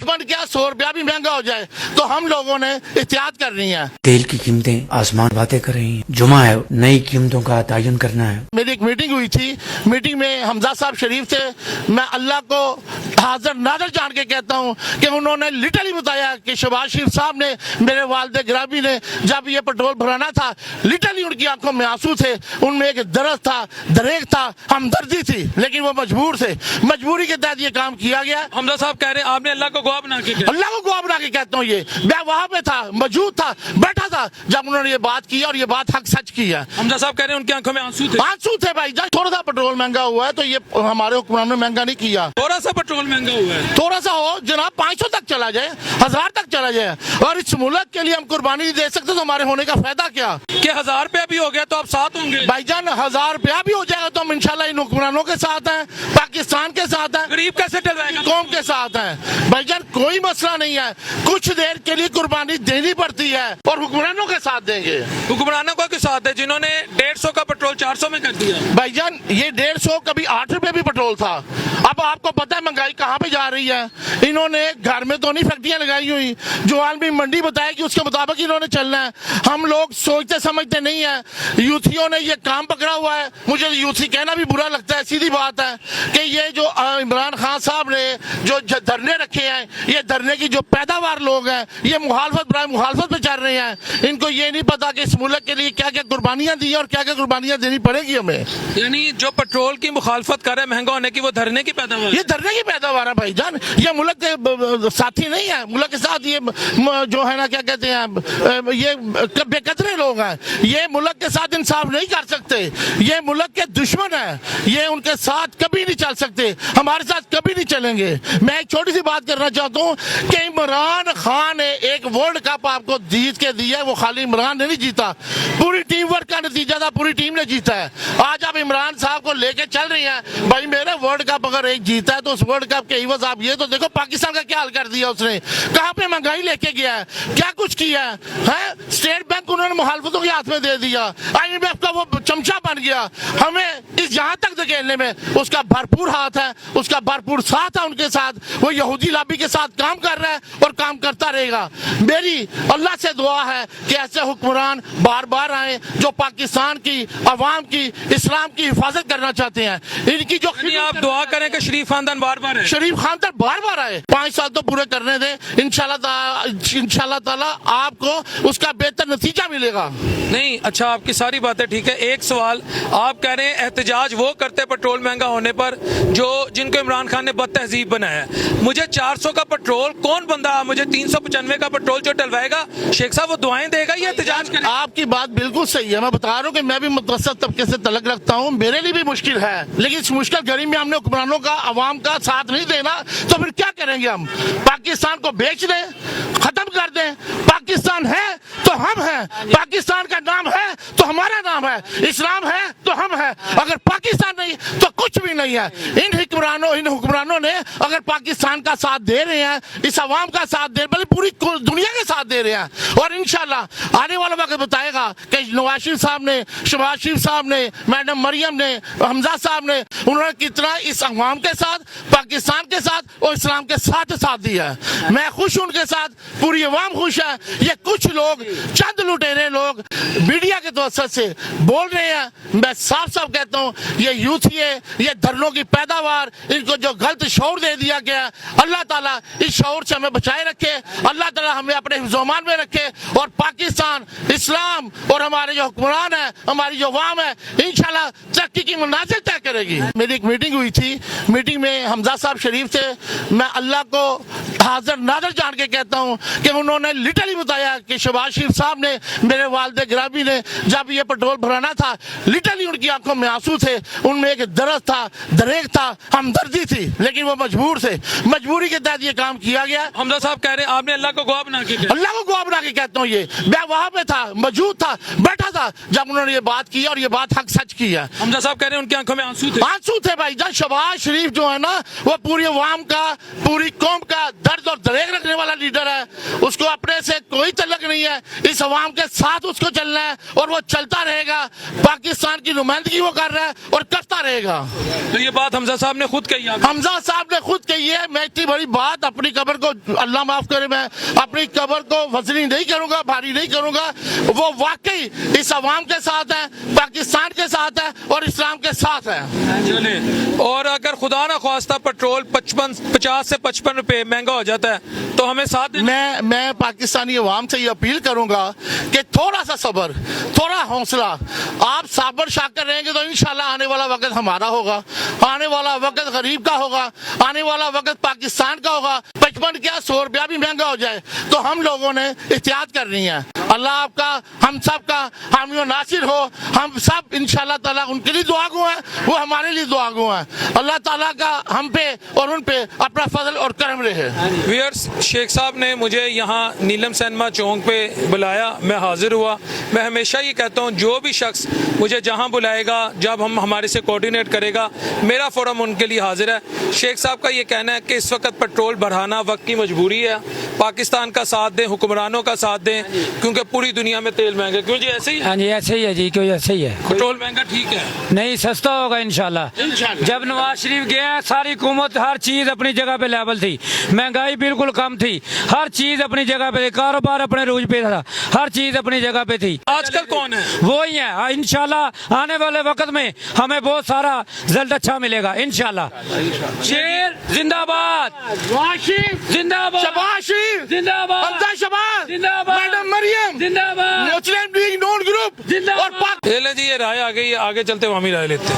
बन गया 100 रुपया भी महंगा हो जाए तो हम लोगों ने एहतियात करनी है। तेल की कीमतें आसमान बातें कर रही हैं। जुमा है, नई कीमतों का तयन करना है। मेरी एक मीटिंग हुई थी, मीटिंग में हमजा साहब शरीफ थे। मैं अल्लाह को हाजिर नाज़र जान के कहता हूँ कि उन्होंने लिटरली बताया कि शहबाज शरीफ साहब ने, मेरे वालिद गिरामी ने जब ये पेट्रोल भराना था, लिटरली उनकी आंखों में आंसू थे, उनमें एक दर्द था, दरेक था, हमदर्दी थी, लेकिन वो मजबूर थे। मजबूरी के तहत ये काम किया गया। हमजा साहब कह रहे हैं आपने अल्लाह को गवाह बना के किया। अल्लाह को गवाह बना के कहता हूँ, ये मैं वहां पे था, मौजूद था, बैठा था जब उन्होंने ये बात की और ये बात हक सच की है। हमजा साहब कह रहे हैं उनकी आंखों में आंसू थे। आंसू थे भाई जान। थोड़ा सा पेट्रोल महंगा हुआ है तो ये हमारे हुक्मरानों ने महंगा नहीं किया। थोड़ा सा पेट्रोल महंगा हुआ है, थोड़ा सा हो जनाब, 500 तक चला जाए, 1000 तक चला जाए, और इस मुल्क के लिए हम कुर्बानी नहीं दे सकते तो हमारे होने का फायदा क्या? कि 1000 रुपया भी हो गया तो आप साथ होंगे भाईजान? 1000 रुपया भी हो जाएगा तो हम इंशाल्लाह इन हुक्मरानों के साथ हैं, पाकिस्तान के साथ हैं, गरीब कैसे टलवाएगा? कौम के साथ हैं। भाईजान कोई मसला नहीं है, कुछ देर के लिए कुर्बानी देनी पड़ती है और हुक्मरानों के साथ देंगे। हुक्मरानों को के साथ है जिन्होंने 150 का पेट्रोल 400 में कर दिया। भाईजान ये 150 कभी 8 रुपए भी पेट्रोल था। अब आपको पता है महंगाई कहाँ पे जा रही है। इन्होंने घर में तो नहीं फैक्ट्रियां लगाई हुई, जो आलमी मंडी बताया कि उसके मुताबिक इन्होंने चलना है। हम लोग सोचते समझते नहीं है। यूथियों ने ये काम पकड़ा हुआ है। मुझे यूथी कहना भी बुरा लगता है, सीधी बात है कि ये जो इमरान खान साहब ने जो धरने रखे हैं, ये धरने की जो पैदावार लोग हैं, ये मुखालफत पे चल रहे हैं। इनको ये नहीं पता कि इस मुल्क के लिए क्या क्या कुर्बानियां दी और क्या क्या कुर्बानियां देनी पड़ेगी हमें। यानी जो पेट्रोल की मुखालफत कर रहे हैं महंगा होने की, वो धरने की पैदावार, ये धरने की पैदावार है भाईजान। ये मुल्क के साथी नहीं है, मुल्क के साथ ये जो है ना क्या कहते हैं, ये बेकदरे लोग हैं। ये मुल्क के साथ इंसाफ नहीं कर सकते, ये मुल्क के दुश्मन है, ये उनके साथ कभी नहीं चल सकते, हमारे साथ कभी नहीं चलेंगे। मैं एक छोटी सी बात करना चाहता हूँ कि इमरान खान ने एक वर्ल्ड कप आपको जीत के दिया है, वो खाली इमरान ने नहीं जीता, पूरी टीम वर्क का नतीजा था, पूरी टीम ने जीता है। आज आप इमरान साहब को लेके चल रही हैं, भाई मेरे वर्ल्ड कप अगर एक जीता है तो उस वर्ल्ड कप के इवज आप ये तो देखो पाकिस्तान का क्या हाल कर दिया उसने, कहाँ पे महंगाई लेके गया है, क्या कुछ किया है। स्टेट बैंक उन्होंने मुखालफतों के हाथ में दे दिया, IMF का वो चमचा बन गया। हमें इस जहां तक धकेलने में उसका भरपूर हाथ है, उसका भरपूर साथ है उनके साथ। वो यहूदी लॉबी के साथ काम कर रहा है और काम करता रहेगा। मेरी अल्लाह से दुआ है कि ऐसे हुक्मरान बार बार आए जो पाकिस्तान की अवाम की, इस्लाम की हिफाजत करना चाहते हैं। इनकी जो आप दुआ करें कि शरीफ खानदान बार बार है, शरीफ खानदान बार बार आए, 5 साल तो पूरे करने दें, इंशाल्लाह ताला आपको उसका बेहतर नतीजा मिलेगा। नहीं अच्छा आपकी सारी बातें ठीक है। एक सवाल, आप कह रहे हैं एहतजाज वो करते पेट्रोल महंगा होने पर जो जिनको इमरान खान ने बदतहजीब बनाया है। मुझे 400 का पेट्रोल कौन बंदा मुझे 395 का पेट्रोल जो डलवाएगा, शेख साहब वो दुआएं देगा या एहतजाज करेगा? आपकी बात बिल्कुल सही है। मैं बता रहा हूँ कि मैं भी मुतवस्सित तबके से तलक रखता हूँ, मेरे लिए भी मुश्किल है, लेकिन इस मुश्किल घड़ी में हमने हुक्मरानों का, अवाम का साथ नहीं देना तो फिर क्या करेंगे हम? पाकिस्तान को बेच दें, खत्म कर दें? पाकिस्तान है तो हम हैं, पाकिस्तान का नाम है तो हमारा नाम है, इस्लाम है तो हम हैं। अगर पाकिस्तान नहीं तो कुछ भी नहीं है। इन हुक्मरानों ने अगर पाकिस्तान का साथ दे रहे हैं, इस अवाम का साथ दे, बल्कि पूरी दुनिया के साथ दे रहे हैं, और इंशाल्लाह आने वाला वक्त बताएगा कि नवाज शरीफ साहब ने, शहबाज शरीफ साहब ने, मैडम मरियम ने, हमजा साहब ने, उन्होंने कितना इस अवाम के साथ, पाकिस्तान के साथ और इस्लाम के साथ दिया है। मैं खुश हूं उनके साथ, पूरी अवाम खुश है। ये कुछ लोग, चंद लुटेरे लोग मीडिया के तवज्जुह से बोल रहे हैं। मैं साफ साफ कहता हूं, ये यूथ ये धरनों की पैदावार, इनको जो गलत शौर दे दिया गया, अल्लाह ताला इस शौर से हमें बचाए रखे, अल्लाह ताला हमें अपने हिफ्ज़-ओ-मान में रखे, और पाकिस्तान, इस्लाम और हमारे जो हुक्मरान है, हमारी जो अवाम है, इंशाल्लाह तरक्की की मंजिल तय करेगी। मेरी एक मीटिंग हुई थी, मीटिंग में हमजा साहब शरीफ थे। मैं अल्लाह को हाजिर नाज़र जान के कहता हूँ कि उन्होंने लिटरली बताया कि शहबाज शरीफ साहब ने, मेरे वालिद गिरामी ने जब ये पेट्रोल भराना था, लिटरली उनकी आंखों में आंसू थे, उनमें एक दर्द था, दरेक था, हमदर्दी थी, लेकिन वो मजबूर थे। मजबूरी के तहत ये काम किया गया। हमजा साहब कह रहे हैं आपने अल्लाह को गवाह बना के किया। अल्लाह को गवाह बना के कहता हूँ, ये मैं वहां पे था, मौजूद था, बैठा था जब उन्होंने ये बात की और ये बात हक सच की है। हमजा साहब कह रहे हैं उनकी आंखों में आंसू थे। आंसू थे भाई जान। शहबाज शरीफ जो है ना, वो पूरी अवाम का, पूरी कौम का दर्द और दरेक रखने کرنے والا لیڈر ہے, اس کو اپنے سے کوئی تعلق نہیں ہے, اس عوام کے ساتھ اس کو چلنا ہے اور وہ چلتا رہے گا. پاکستان کی نمائندگی وہ کر رہا ہے اور کرتا رہے گا. تو یہ بات حمزہ صاحب نے خود کہی. حمزہ صاحب نے خود کہی ہے. میں اتنی بڑی بات اپنی قبر کو, اللہ معاف کرے, میں اپنی قبر کو وزنی نہیں کروں گا, بھاری نہیں کروں گا. وہ واقعی اس عوام کے ساتھ ہے, پاکستان کے ساتھ ہے اور اسلام کے ساتھ ہے. اور اگر خدا نہ خواستہ پیٹرول 50 سے 55 روپے مہنگا ہو جاتا ہے تو ہمیں ساتھ دینا. میں پاکستانی عوام سے یہ اپیل کروں گا کہ تھوڑا سا صبر, تھوڑا حوصلہ. آپ صابر شاکر رہیں گے تو انشاءاللہ آنے والا وقت ہمارا ہوگا, آنے والا وقت غریب کا ہوگا, آنے والا وقت پاکستان کا ہوگا. 55 کیا 100 روپیہ بھی مہنگا ہو جائے تو ہم لوگوں نے احتیاط کرنی ہے. اللہ آپ کا, ہم سب کا حامی و ناصر ہو. ہم سب انشاءاللہ تعالیٰ ان کے لیے دعا گو ہیں, وہ ہمارے لیے دعا گو ہیں. اللہ تعالیٰ کا ہم پہ اور ان پہ اپنا فضل اور کرم رہے. ویئرس, شیخ صاحب نے مجھے یہاں نیلم سینما چونک پہ بلایا, میں حاضر ہوا. میں ہمیشہ یہ کہتا ہوں جو بھی شخص مجھے جہاں بلائے گا, جب ہم ہمارے سے کوارڈینیٹ کرے گا, میرا فورم ان کے لیے حاضر ہے. شیخ صاحب کا یہ کہنا ہے کہ اس وقت پیٹرول بڑھانا وقت کی مجبوری ہے. پاکستان کا ساتھ دیں, حکمرانوں کا ساتھ دیں, کیونکہ پوری دنیا میں تیل مہنگا. کیوں جی ایسے ہی؟ ہاں جی ایسے ہی ہے جی, کوئی ایسے ہی ہے. پیٹرول مہنگا ٹھیک ہے, نہیں سستا ہوگا انشاءاللہ. جب نواز شریف گیا ساری حکومت ہر چیز اپنی جگہ پہ لیول تھی, مہنگائی بالکل کم تھی, ہر چیز اپنی جگہ پہ, کاروبار اپنے روج پہ تھا, ہر چیز اپنی جگہ پہ تھی. آج کل کون ہے؟ وہی ہے. انشاءاللہ آنے والے وقت میں ہمیں بہت سارا رزلٹ اچھا ملے گا انشاءاللہ. شیر زندہ باد, زندہ باد, شباز شریف زندہ باد, حمزہ شباز, زندہ باد, میڈم مریم زندہ باد, مسلم لیگ نون گروپ زندہ اور باد. لے لیں جی, یہ رائے آ گئی, آگے چلتے ہم ہی رائے لیتے ہیں.